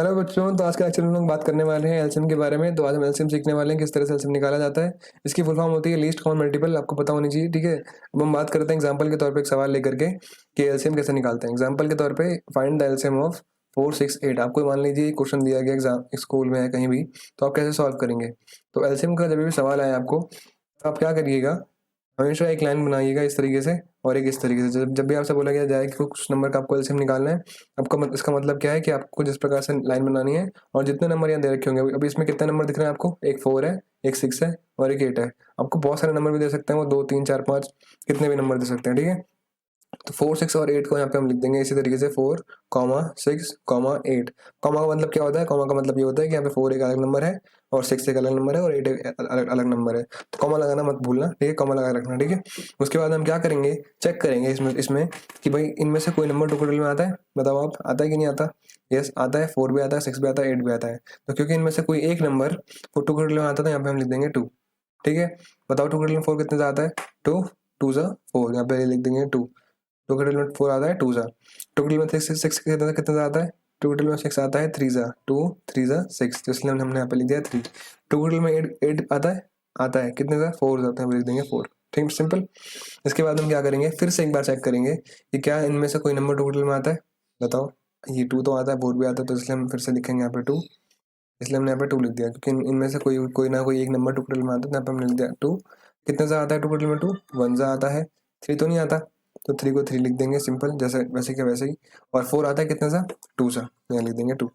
Hello बच्चों, तो आज के लेक्चर में हम लोग बात करने वाले हैं एलसीएम के बारे में। तो आज हम एलसीएम सीखने वाले हैं किस तरह से एलसीएम निकाला जाता है। इसकी फुल फॉर्म होती है लीस्ट कॉमन मल्टीपल, आपको पता होनी चाहिए। ठीक है, अब हम बात करते हैं एग्जांपल के तौर पे एक सवाल लेकर के कि एलसीएम कैसे निकालते हैं। एग्जांपल के तौर पे फाइंड द एलसीएम ऑफ 4, 6, 8। आपको मान लीजिए क्वेश्चन दिया गया एग्जाम स्कूल में है कहीं भी, तो आप कैसे सॉल्व करेंगे। तो एलसीएम का जब भी सवाल आए आपको, तो आप क्या करिएगा, हमेशा एक लाइन बनाइएगा इस तरीके से और एक इस तरीके से। जब भी आपसे बोला गया जाए कि कुछ नंबर का आपको एलसीएम निकालना है, इसका मतलब क्या है कि आपको जिस प्रकार से लाइन बनानी है और जितने नंबर यहाँ दे रखे होंगे। अभी इसमें कितने नंबर दिख रहे हैं आपको, एक 4 है, एक 6 है और एक 8 है। आपको बहुत सारे नंबर भी दे सकते हैं, वो 2, 3, 4, 5 कितने भी नंबर दे सकते हैं। ठीक है, तो 4, 6 और 8 को यहाँ पे हम लिख देंगे इसी तरीके से 4, 6, 8। कॉमा का मतलब क्या होता है, कॉमा का मतलब ये होता है कि यहाँ पे 4 एक अलग नंबर है और 6 एक अलग नंबर है और 8 एक अलग अलग नंबर है। तो कॉमा लगाना मत भूलना, ठीक है, कॉमा लगा रखना। ठीक है, उसके बाद हम क्या करेंगे, चेक करेंगे इसमें इसमें कि भाई इनमें से कोई नंबर टोटल में आता है। बताओ आप, आता है कि नहीं आता। यस आता है, 4 भी आता है, 6 भी आता है, 8 भी आता है। तो क्योंकि इनमें से कोई एक नंबर टोटल में आता है, तो यहाँ पे हम लिख देंगे 2। ठीक है, बताओ टोटल में 4 कितने से आता है, 2, 2 सा 4, यहाँ पे लिख देंगे 2। टोटल में 4 आता है, 2 सा। टोटल में 6 कितने कितने सा आता है, टोटल में 6 आता है, 3 सा 2, 3 सा 6, तो इसलिए हमने यहाँ पे लिख दिया 3। टोटल में 8 आता है कितने सा, 4 आता है, लिख देंगे 4। ठीक, सिंपल। इसके बाद हम क्या करेंगे, फिर से एक बार चेक करेंगे कि क्या इनमें से कोई नंबर टोटल में आता है। बताओ, ये 2 तो आता है, 4 भी आता है, तो इसलिए हम फिर से लिखेंगे यहाँ पे 2। इसलिए हमने यहाँ पे 2 लिख दिया, क्योंकि इनमें से कोई कोई ना कोई एक नंबर टोटल में आता है, तो यहाँ पे हमने लिख दिया 2। कितने सा आता है टोटल में, 2 1 सा आता है, 3 तो नहीं आता, तो 3 को 3 लिख देंगे, सिंपल, जैसे वैसे के वैसे ही। और 4 आता है कितने सा, 2 सा, यहाँ लिख देंगे 2।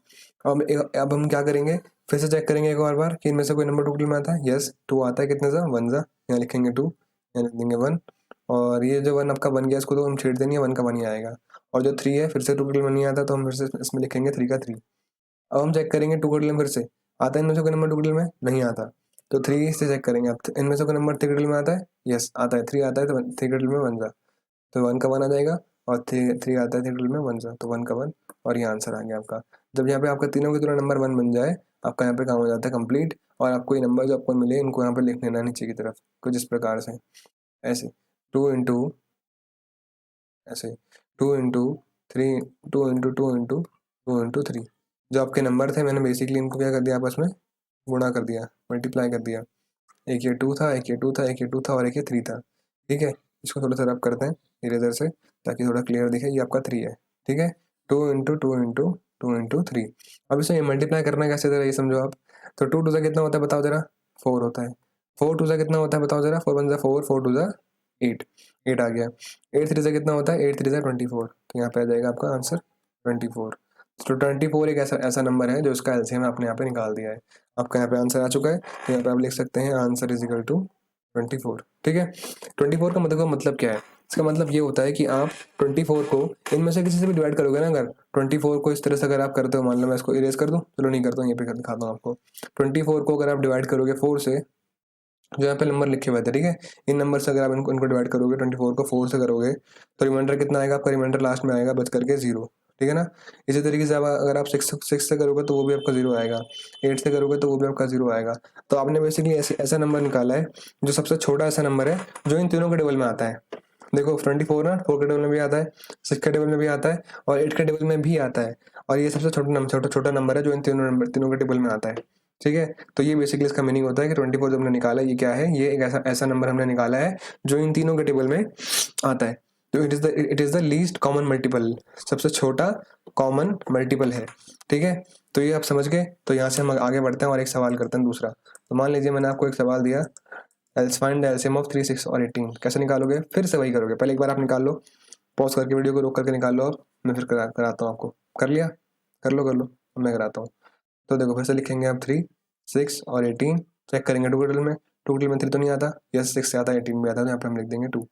अब हम क्या करेंगे, फिर से चेक करेंगे एक और बार कि इनमें से कोई नंबर टोटल में आता है। यस, 2 आता है कितने सा, 1 सा, यहाँ लिखेंगे 2, यहाँ लिख देंगे 1। और ये जो 1 आपका बन गया, इसको तो हम छेड़ देंगे, 1 का 1 ही आएगा। और जो 3 है, फिर से टोटल में नहीं आता, तो हम फिर से इसमें लिखेंगे 3 का 3। अब हम चेक करेंगे टू टेबल में, फिर से आता है इनमें से कोई नंबर टू टेबल में, नहीं आता, तो 3 से चेक करेंगे। अब इनमें से कोई नंबर 3 टेबल में आता है। यस आता है, 3 आता है, तो 3 टेबल में 1 सा, तो 1 का 1 आ जाएगा। और 3 आता है 3 टेबल में 1 सा, तो 1 का 1, और ये आंसर आ गया आपका। जब यहाँ पे आपका तीनों के तीनों नंबर 1 बन जाए, आपका यहाँ पे काम हो जाता है कंप्लीट। और आपको ये नंबर जो आपको मिले, इनको यहाँ पे लिख लेना नीचे की तरफ कुछ इस प्रकार से, ऐसे 2 इंटू, ऐसे 2 इंटू 3, 2 इंटू 2 इंटू 2 इंटू 3। जो आपके नंबर थे, मैंने बेसिकली इनको क्या कर दिया, आपस में गुणा कर दिया, मल्टीप्लाई कर दिया। एक ये 2 था, एक ये 2 था, एक ये 2 था और एक ये 3 था। ठीक है, इसको थोड़ा सा रब करते हैं इरेजर से, ताकि थोड़ा क्लियर दिखे। ये आपका 3 है। ठीक है, 2 इंटू 2 इंटू 2 इंटू 3। अब इसे मल्टीप्लाई करना कैसे, जरा ये समझो आप। तो 2 टू सा कितना होता है बताओ जरा, 4 होता है। 4 टू सा कितना होता है बताओ जरा, 4 वन सा 4, 4 टू सा 8, 8 आ गया। 8 थ्री सा कितना होता है, 8 थ्री सा 24, तो यहाँ पे आ जाएगा आपका आंसर 24। तो 24 एक ऐसा ऐसा नंबर है जो इसका एलसीएम आपने यहाँ पे निकाल दिया है। आपका यहाँ पे आंसर आ चुका है, तो यहाँ पे आप लिख सकते हैं आंसर इज इक्वल टू 24। ठीक है, 24 का मतलब क्या है, इसका मतलब ये होता है कि आप 24 को इनमें से किसी से भी डिवाइड करोगे ना, अगर 24 को इस तरह से अगर आप करते हो, मान लो मैं इसको इरेज कर दूं, चलो नहीं करता हूँ, ये पे दिखाता हूँ आपको। 24 को अगर आप डिवाइड करोगे 4 से, जो यहाँ पे नंबर लिखे हुए थे, ठीक है, इन नंबर से अगर आप इनको इनको डिवाइड करोगे, 24 को 4 से करोगे, तो रिमाइंडर कितना आएगा आपका, रिमाइंडर लास्ट में आएगा बच करके 0। ठीक है ना। इसी तरीके से अगर आप 6 से करोगे तो वो भी आपका 0 आएगा, 8 से करोगे तो वो भी आपका 0 आएगा। तो आपने बेसिकली ऐसा नंबर निकाला है जो सबसे छोटा ऐसा नंबर है जो इन तीनों के टेबल में आता है। देखो 24 ना 4 के टेबल में भी आता है, 6 के टेबल में भी आता है और 8 के टेबल में भी आता है। और ये सबसे छोटा नंबर है जो इन तीनों के टेबल में आता है। ठीक है, तो ये बेसिकली इसका मीनिंग होता है कि 24 जो हमने निकाला है, ये क्या है, ये एक ऐसा नंबर हमने निकाला है जो इन तीनों के टेबल में आता है। तो it is the least common multiple, सबसे छोटा कॉमन मल्टीपल है। ठीक है, तो ये आप समझ गए। तो यहाँ से हम आगे बढ़ते हैं और एक सवाल करते हैं दूसरा। तो मान लीजिए मैंने आपको एक सवाल दिया, फाइंड द एलसीएम ऑफ 3, 6 और 18। कैसे निकालोगे, फिर से वही करोगे, पहले एक बार आप निकाल लो, पॉज करके वीडियो को रोक करके निकाल लो आप, मैं फिर कराता हूँ आपको। कर लिया, कर लो, मैं कराता हूँ। तो देखो फिर से लिखेंगे आप 3, 6 और 18, चेक करेंगे टोटल में। टोटल में 3 तो नहीं आता, यस 6 से आता है, 18 भी आता है, तो यहाँ पे हम लिख देंगे 2।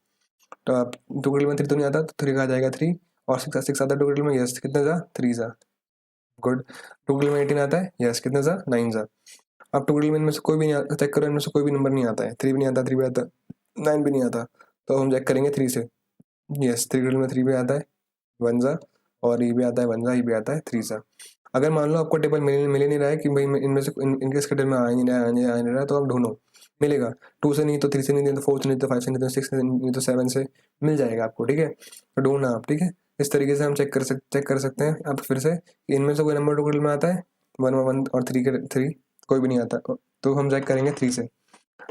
तो आप टोटल में 3 तो नहीं आता, तो 3 का आ जाएगा 3, और 6 आता है टोटल में, यस कितने सा, 3 सा, गुड। टोटल में 18 आता है, यस कितने सा, 9 सा। अब टोटल में इनमें से कोई भी नहीं आता, चेक करो इनमें से कोई भी नंबर नहीं आता है, 3 भी नहीं आता, 3 भी आता, 9 भी नहीं आता, तो हम चेक करेंगे 3 से। यस 3 टोटल में 3 भी आता है, 1 सा, और ये भी आता है 1 सा, ये भी आता है 3 सा। अगर मान लो आपको टेबल मिल ही नहीं रहा है कि भाई इनमें से इनके इसके टेबल में आ ही नहीं रहा, तो आप ढूंढो, मिलेगा। 2 से नहीं तो 3 से नहीं तो 4 से नहीं तो 5 से नहीं तो 6 से नहीं तो 7 से मिल जाएगा आपको। ठीक है, तो ढूंढना आप। ठीक है, इस तरीके से हम चेक कर सकते हैं। अब फिर से इनमें से कोई नंबर टू के टेबल में आता है, 1 और 3 कोई भी नहीं आता, तो हम चेक करेंगे 3 से।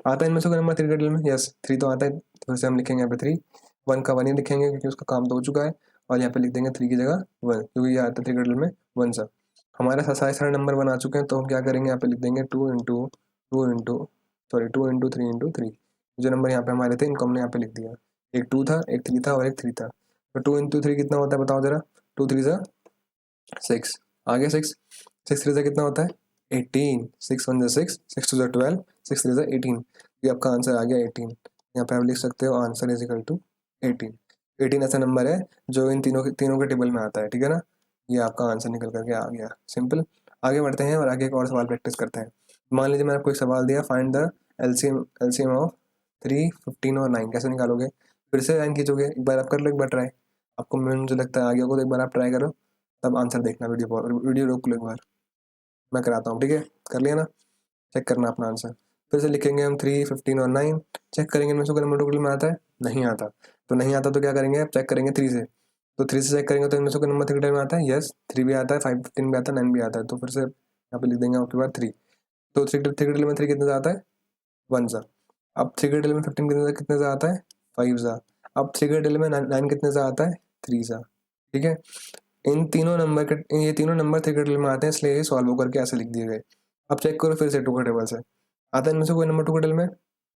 आता है इनमें से कोई नंबर 3 के टेबल में? यस, 3 तो आता है, तो फिर से हम लिखेंगे यहाँ पे 3। 1 का 1 ही लिखेंगे क्योंकि उसका काम तो हो चुका है, और यहाँ पे लिख देंगे 3 की जगह 1, क्योंकि ये आता है 3 के टेबल में 1 सा। हमारे सारे नंबर 1 आ चुके हैं, तो हम क्या करेंगे, यहाँ पे लिख देंगे 2 इंटू 3 इंटू 3। जो नंबर यहाँ पे हमारे थे इनको हमने यहाँ पे लिख दिया। एक 2 था, एक 3 था और एक 3 था। तो 2 इंटू 3 कितना होता है बताओ जरा? 2 3 सा 6, आ गया 6। 6 3 सा कितना होता है? 18। 6 1 सा 6, 6 2 सा 12, 6 3 सा 18। ये आपका आंसर आ गया 18। यहाँ पे आप लिख सकते हो आंसर इज इक्वल टू 18। 18 ऐसा नंबर है जो इन तीनों के टेबल में आता है, ठीक है ना। ये आपका आंसर निकल करके आ गया, सिंपल। आगे बढ़ते हैं और आगे एक और सवाल प्रैक्टिस करते हैं। मान लीजिए मैंने आपको एक सवाल दिया, फाइंड द एलसीएम ऑफ 3, 15 और 9। कैसे निकालोगे? फिर से लाइन खींचोगे, एक बार आप कर लो, एक बार ट्राई। आपको मुझे लगता है आगे होगा, तो एक बार आप ट्राई करो, तब आंसर देखना। वीडियो रोक लो एक बार, मैं कराता हूँ, ठीक है। कर लिया ना? चेक करना अपना आंसर। फिर से लिखेंगे हम 3, 15 और 9। चेक करेंगे इनमें से कोई नंबर टोटल में आता है? नहीं आता। तो नहीं आता तो क्या करेंगे, आप चेक करेंगे 3 से। तो 3 से चेक करेंगे तो इनमें से कोई नंबर 3 में आता है? यस, 3 भी आता है, 5, 15 भी आता है, 9 भी आता है। तो फिर से यहाँ पे लिख देंगे आपके पास 3। तो थ्री में 3 कितने से आता है? 1 सा। अब 3 के में 15 कितने से आता है? 5 सा। अब 3 के में 9 कितने से आता है? 3 सा, ठीक है। ये तीनों नंबर 3 के में आते हैं, इसलिए ये सॉल्व करके ऐसे लिख दिए गए। अब चेक करो फिर से 2 के टेबल से, आता है इनमें से कोई नंबर 2 के टेबल में?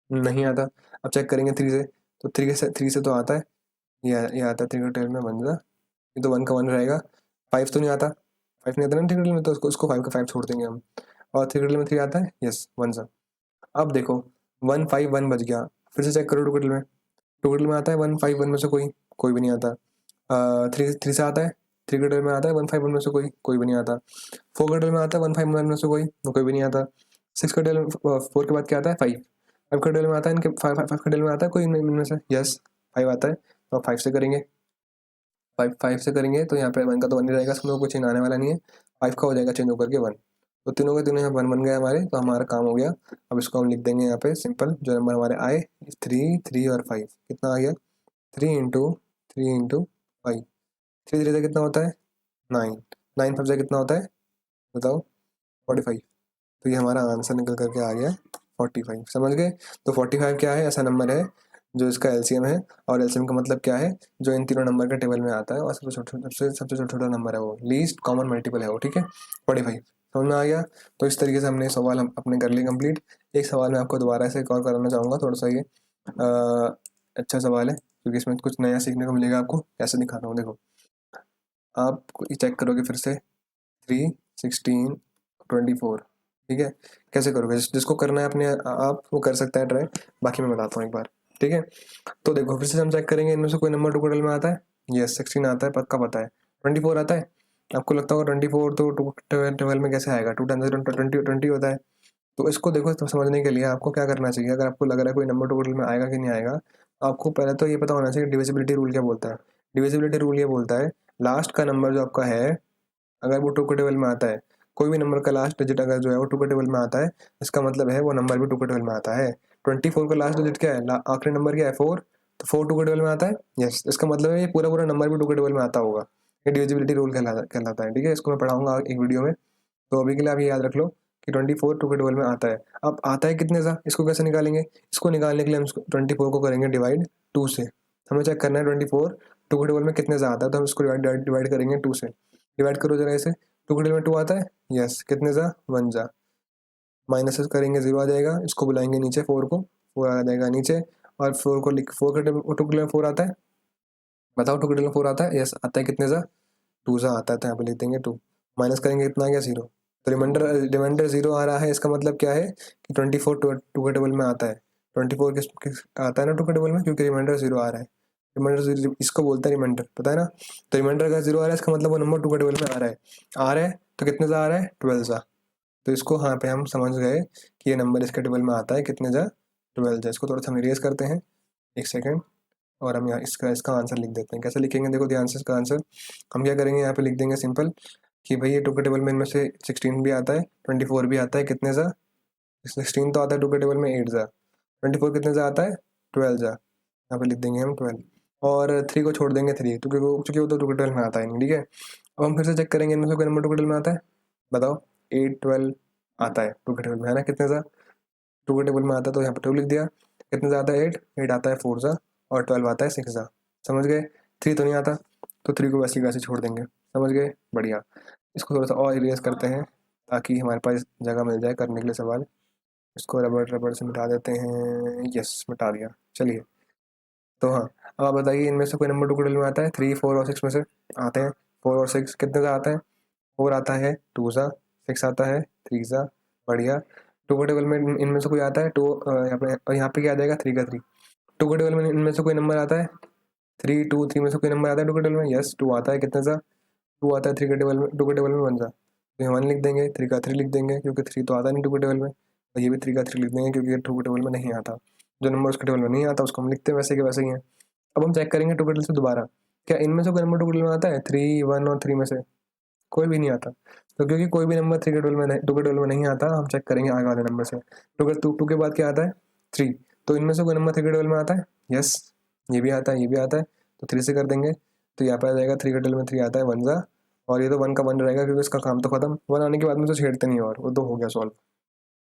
नहीं आता। अब चेक करेंगे 3 से, तो 3 से तो आता है, ये आता है 3 के टेबल में 1 सा। ये तो 1 का 1 रहेगा। 5 तो नहीं आता, 5 नहीं आता ना 3 के टेबल में, तो उसको 5 का 5 छोड़ देंगे हम। और 3 के टेबल में 3 आता है, यस 1 सा। अब देखो 1 5 1 बच गया। फिर से चेक करो 2 के टेबल में। 2 के टेबल में आता है 1 5 1 में से कोई भी नहीं आता। 3 से आता है, 3 के टेबल में आता है 1 5 1 में से कोई भी नहीं आता। 4 के टेबल में आता है 1 5 1 में से कोई भी नहीं आता। 6 के टेबल 4 के बाद क्या आता है? 5। 5 के टेबल में आता है, इनके 5 के टेबल में आता है कोई इनमें से? यस, 5 आता है। तो 5 से करेंगे, 5 से करेंगे तो यहाँ पे 1 का तो 1 ही रहेगा, इसमें कुछ चेंज आने वाला नहीं है। 5 का हो जाएगा चेंज होकर के 1। तो तीनों के तीनों यहाँ 1 बन गए हमारे, तो हमारा काम हो गया। अब इसको हम लिख देंगे यहाँ पे सिंपल, जो नंबर हमारे आए 3, 3 और 5। कितना आ गया? 3 इंटू 5। 3 3 से कितना होता है? 9। 9 5 से कितना होता है बताओ? 45। तो ये हमारा आंसर निकल करके आ गया 45। समझ गए? तो 45 क्या है? ऐसा नंबर है जो इसका एलसीएम है। और एलसीएम का मतलब क्या है? जो इन तीनों नंबर के टेबल में आता है, और सबसे छोटा नंबर है वो, लीस्ट कॉमन मल्टीपल है वो, ठीक है। 45 समझ में आ गया? तो इस तरीके से हमने सवाल हम अपने कर लिए कंप्लीट। एक सवाल मैं आपको दोबारा से एक और कराना चाहूँगा, थोड़ा सा ये अच्छा सवाल है, क्योंकि इसमें कुछ नया सीखने को मिलेगा आपको। कैसे दिखाता हूँ देखो, आप चेक करोगे फिर से 3, 16, 24, ठीक है। कैसे करोगे? जिसको करना है अपने आप वो कर सकता है ट्राई, बाकी मैं बताता हूँ एक बार, ठीक है। तो देखो फिर से हम चेक करेंगे, इनमें से कोई नंबर 2 टोटल में आता है? यस, 16 आता है, पक्का पता है। 24 आता है? आपको लगता होगा 24 तो 12 में कैसे आएगा? 2 टाइम्स 20 होता है। तो इसको देखो, तो समझने के लिए आपको क्या करना चाहिए, अगर आपको लग रहा है कोई नंबर टोटल में आएगा कि नहीं आएगा, आपको पहले तो ये पता होना चाहिए डिविजिबिलिटी रूल क्या बोलता है। डिविजिबिलिटी रूल ये बोलता है, लास्ट का नंबर जो आपका है, अगर वो 2 के टेबल में आता है, कोई भी नंबर का लास्ट डिजिट अगर जो है वो 2 के टेबल में आता है, इसका मतलब है वो नंबर भी 2 के टेबल में आता है। 24 का लास्ट डिजिट क्या है? आखिरी नंबर क्या है? 4। तो 4 2 के टेबल में आता है, यस। इसका मतलब है ये पूरा नंबर भी 2 के टेबल में आता होगा। ये डिविजिबिलिटी रूल कहलाता है, ठीक है। इसको मैं पढ़ाऊंगा एक वीडियो में। तो अभी के लिए आप ये याद रख लो कि 24 2 के टेबल में आता है। अब आता है कितने सा, इसको कैसे निकालेंगे? इसको निकालने के लिए हम 24 को करेंगे डिवाइड 2 से। हमें चेक करना है 24 2 के टेबल में कितने सा आता है, तो हम इसको डिवाइड करेंगे 2 से। डिवाइड करो जरा इसे, 2 के टेबल में 2 आता है, यस। कितने सा? 1 सा। माइनस करेंगे 0 आ जाएगा, इसको बुलाएंगे नीचे 4 को, 4 आ जाएगा नीचे। और 4 को लिख, 4 के टेबल 2 के टेबल में 4 आता है, बताओ 2 के टेबल में 4 आता है? यस आता है। कितने सा? 2 सा आता है, तो यहाँ पे लिख देंगे 2। माइनस करेंगे कितना आ गया? 0। तो रिमाइंडर 0 आ रहा है, इसका मतलब क्या है कि 24 टू के टेबल में आता है। 24 किस आता है ना 2 के टेबल में, क्योंकि रिमाइंडर 0 आ रहा है। रिमाइंडर इसको बोलते हैं रिमाइंडर, पता है ना। तो रिमाइंडर अगर 0 आ रहा है, इसका मतलब वो नंबर 2 के टेबल में आ रहा है। तो कितने सा आ रहा है? 12 सा। तो इसको यहाँ पे हम समझ गए कि ये नंबर इसके टेबल में आता है कितने सा? 12 सा। इसको थोड़ा सा हम इरेज करते हैं, एक सेकेंड। और हम यहाँ इसका इसका आंसर लिख देते हैं। कैसे लिखेंगे देखो ध्यान से इसका आंसर। हम क्या करेंगे, यहाँ पे लिख देंगे सिंपल कि भाई ये 2 के टेबल में इनमें से 16 भी आता है, 24 भी आता है। कितने सा? 16 तो आता है 2 के टेबल में 8 सा। 24 कितने सा आता है? 12 सा। यहाँ पे लिख देंगे हम 12। और 3 को छोड़ देंगे 3, क्योंकि वो तो 2 के टेबल में आता है नहीं, ठीक है। अब हम फिर से चेक करेंगे इनमें से कोई नंबर 2 के टेबल में आता है, बताओ। 8 12 आता है 2 के टेबल में, है ना। कितने सा 2 के टेबल में आता है, तो यहाँ पर 2 लिख दिया। कितने सा आता है 8 आता है 4 सा, और 12 आता है 6 सा, समझ गए। 3 तो नहीं आता, तो 3 को वैसे ही वैसे छोड़ देंगे, समझ गए, बढ़िया। इसको थोड़ा सा और इरेज करते हैं ताकि हमारे पास जगह मिल जाए करने के लिए सवाल। इसको रबड़ रबड़ से मिटा देते हैं, यस मिटा दिया। चलिए, तो हाँ, अब आप बताइए इनमें से कोई नंबर 2 के टेबल में आता है। 3 4 और 6 में से आते हैं। 4 और 6 कितने का आता है, 4 आता है 2 सा, 6 आता है 3 सा, बढ़िया। 2 के टेबल में इनमें से कोई आता है 2, यहाँ पे क्या आ जाएगा 3 का 3। 2 के टेबल में इनमें से कोई नंबर आता है 3 2 3 में से कोई नंबर आता है 2 के टेबल में, यस 2 आता है। कितने सा 2 आता है 3 के टेबल में, 2 के टेबल में 1 सा, तो यहाँ 1 लिख देंगे। 3 का 3 लिख देंगे क्योंकि 3 तो आता नहीं 2 के टेबल में, और ये भी 3 का 3 लिख देंगे क्योंकि ये 2 के टेबल में नहीं आता। जो नंबर उसके टेबल में नहीं आता उसको हम लिखते हैं वैसे के वैसे ही है। अब हम चेक करेंगे 2 के टेबल से दोबारा, क्या इनमें से कोई नंबर 2 के टेबल में आता है। 3 1 और 3 में से कोई भी नहीं आता, तो क्योंकि कोई भी नंबर 3 के टेबल में नहीं, 2 के टेबल में नहीं आता, हम चेक करेंगे आगे वाले नंबर से। 2 के बाद क्या आता है 3, तो इनमें से कोई नंबर 3 के टेबल में आता है, यस ये भी आता है, ये भी आता है, तो 3 से कर देंगे। तो यहाँ पर आ जाएगा 3 के टेबल में 3 आता है 1 सा, और ये तो 1 का 1 रहेगा क्योंकि इसका काम तो खत्म। 1 आने के बाद में तो छेड़ते नहीं, और वो तो हो गया सॉल्व।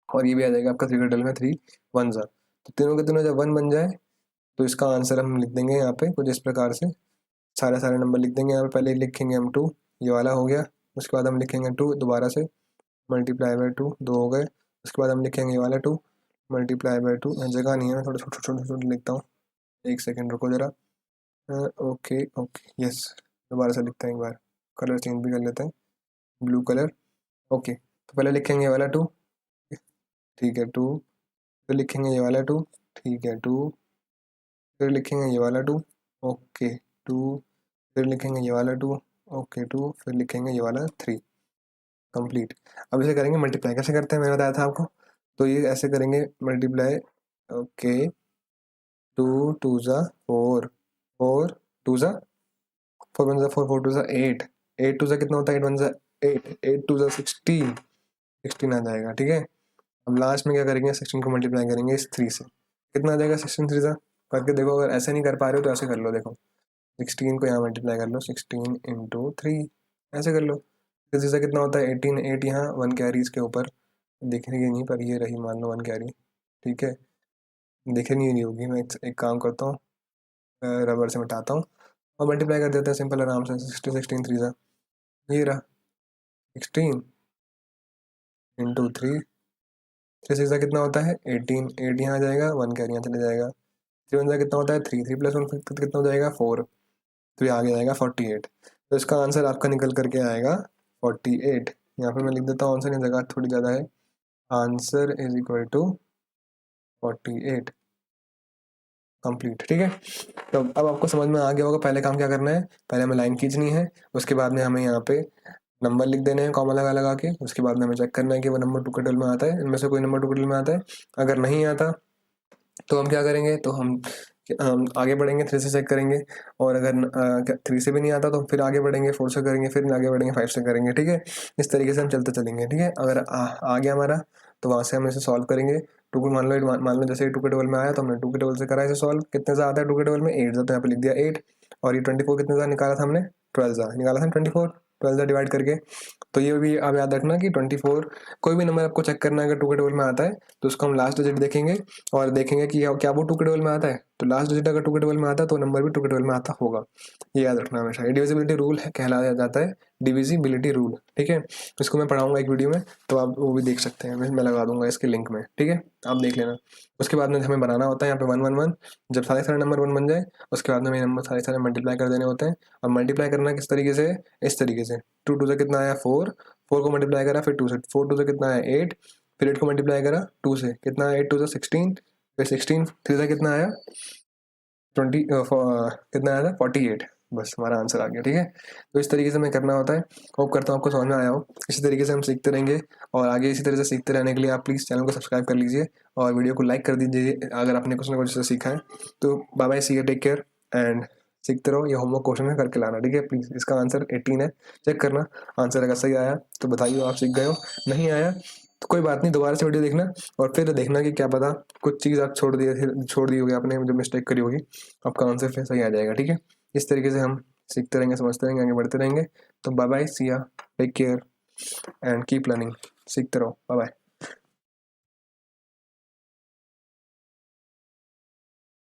और ये भी आ जाएगा आपका 3 के टेबल में 3 1 सा, तो तीनों के तीनों जब 1 बन जाए तो इसका आंसर हम लिख देंगे यहाँ पे कुछ इस प्रकार से। सारे सारे नंबर लिख देंगे यहाँ पे, पहले लिखेंगे हम 2, ये वाला हो गया। उसके बाद हम लिखेंगे 2 दोबारा से, मल्टीप्लाई बाय 2, 2 हो गए। उसके बाद हम लिखेंगे ये वाला 2 मल्टीप्लाई बाय 2, जगह नहीं है, मैं थोड़ा छोटे छोटे छोटे लिखता हूँ, एक सेकेंड रुको जरा। ओके ओके यस, दोबारा से लिखते हैं एक बार, कलर चेंज भी कर लेते हैं, ब्लू कलर। ओके, तो पहले लिखेंगे ये वाला 2, ठीक है 2, फिर लिखेंगे ये वाला 2, ठीक है 2, फिर लिखेंगे ये वाला 2, ओके 2, फिर लिखेंगे ये वाला 2, ओके 2, फिर लिखेंगे ये वाला 3, कंप्लीट। अब इसे करेंगे मल्टीप्लाई, कैसे करते हैं मैंने बताया था आपको, तो ये ऐसे करेंगे मल्टीप्लाई। ओके 2 2 ज़ा 4, 4 2 ज़ा 4 1 ज़ा 4, 4 2 ज़ा 8, 8 2 ज़ा कितना होता है 8 1 ज़ा 8, 8 2 ज़ा 16, 16 आ जाएगा, ठीक है। अब लास्ट में क्या करेंगे 16 को मल्टीप्लाई करेंगे इस 3 से, कितना आ जाएगा 16 3 ज़ा, करके देखो। अगर ऐसे नहीं कर पा रहे हो तो ऐसे कर लो, देखो 16 को यहाँ मल्टीप्लाई कर लो, 16 इंटू 3, ऐसे कर लो। फिर से कितना होता है 18, 8 यहाँ 1 कैरी इसके ऊपर दिख रही है नहीं, पर ये रही मान लो 1 कैरी, ठीक है। दिख नहीं होगी, मैं एक काम करता हूँ, रबर से मिटाता हूँ और मल्टीप्लाई कर देते हैं सिंपल आराम से। 60 16 3 सा, ये रहा 16 इंटू 3, 3 6 सा कितना होता है 18, 8 यहाँ आ जाएगा, 1 कैरी यहाँ चले जाएगा। 3 1 सा कितना होता है 3, 3 प्लस 1 कितना हो जाएगा 4, तो ये आगे जाएगा 48। तो इसका आंसर आपका निकल करके आएगा 48। यहाँ पर मैं लिख देता हूँ आंसर, की जगह थोड़ी ज़्यादा है, answer is equal to 48, complete, ठीक है। तो अब आपको समझ में आ गया होगा पहले काम क्या करना है। पहले हमें लाइन खींचनी है, उसके बाद में हमें यहाँ पे नंबर लिख देने हैं कॉमा लगा लगा के। उसके बाद में हमें चेक करना है कि वो नंबर 2 के टेबल में आता है, इनमें से कोई नंबर 2 के टेबल में आता है। अगर नहीं आता तो हम क्या करेंगे, तो हम आगे बढ़ेंगे, 3 से चेक करेंगे। और अगर 3 से भी नहीं आता तो फिर आगे बढ़ेंगे, 4 से करेंगे, फिर आगे बढ़ेंगे 5 से करेंगे, ठीक है। इस तरीके से हम चलते चलेंगे, ठीक है। अगर आ गया हमारा तो वहाँ से हम इसे सॉल्व करेंगे। टू को मान लो जैसे 2 के टेबल में आया तो हमने 2 के टेबल से करा इसे सॉल्व। कितने से आता है 2 के टेबल में 8 सा, तो यहाँ पे लिख दिया 8। और ये 24 कितने से निकाला था हमने, 12 सा निकाला था 24, 12 से डिवाइड करके। तो ये भी आप याद रखना कि 24, कोई भी नंबर आपको चेक करना है अगर 2 के टेबल में आता है तो उसको हम लास्ट डिजिट देखेंगे और देखेंगे कि क्या वो 2 के टेबल में आता है। तो लास्ट डिजिट अगर 2 के टेबल में आता है तो नंबर भी 2 के टेबल में आता होगा, ये याद रखना हमेशा। ये डिविजिबिलिटी रूल है, कहलाया जाता है डिविजिबिलिटी रूल, ठीक है। इसको मैं पढ़ाऊंगा एक वीडियो में, तो आप वो भी देख सकते हैं, मैं लगा दूंगा इसके लिंक में, ठीक है, आप देख लेना। उसके बाद में हमें बनाना होता है यहाँ पे 1 1 1, जब सारे सारे नंबर 1 बन जाए उसके बाद में हमें नंबर सारे सारे मल्टीप्लाई कर देने होते हैं। और मल्टीप्लाई करना किस तरीके से, इस तरीके से 2 2 से कितना आया 4, 4 को मल्टीप्लाई करा, फिर 2 से 4 2 से कितना आया 8, फिर 8 को मल्टीप्लाई करा 2 से, कितना आया 8 2 से 16, फिर 16 3 से कितना आया 20, कितना आया था 48, बस हमारा आंसर आ गया, ठीक है। तो इस तरीके से हमें करना होता है। होप करता हूँ आपको समझ में आया हो। इसी तरीके से हम सीखते रहेंगे और आगे इसी तरह से सीखते रहने के लिए आप प्लीज़ चैनल को सब्सक्राइब कर लीजिए और वीडियो को लाइक कर दीजिए अगर आपने कुछ ना कुछ सीखा है। तो bye bye, see you, take care and सीखते रहो। ये होमवर्क क्वेश्चन है, करके लाना, ठीक है प्लीज़। इसका आंसर 18 है, चेक करना। आंसर अगर सही आया तो बताइए आप सीख गए हो, नहीं आया तो कोई बात नहीं, दोबारा से वीडियो देखना और फिर देखना कि क्या पता कुछ चीज़ आप छोड़ दी होगी आपने, जो मिस्टेक करी होगी, आपका आंसर फिर सही आ जाएगा। ठीक है, इस तरीके से हम सीखते रहेंगे, समझते रहेंगे, आगे बढ़ते रहेंगे। तो bye bye, see ya, take care and keep learning. सीखते रहो, बाय बाय।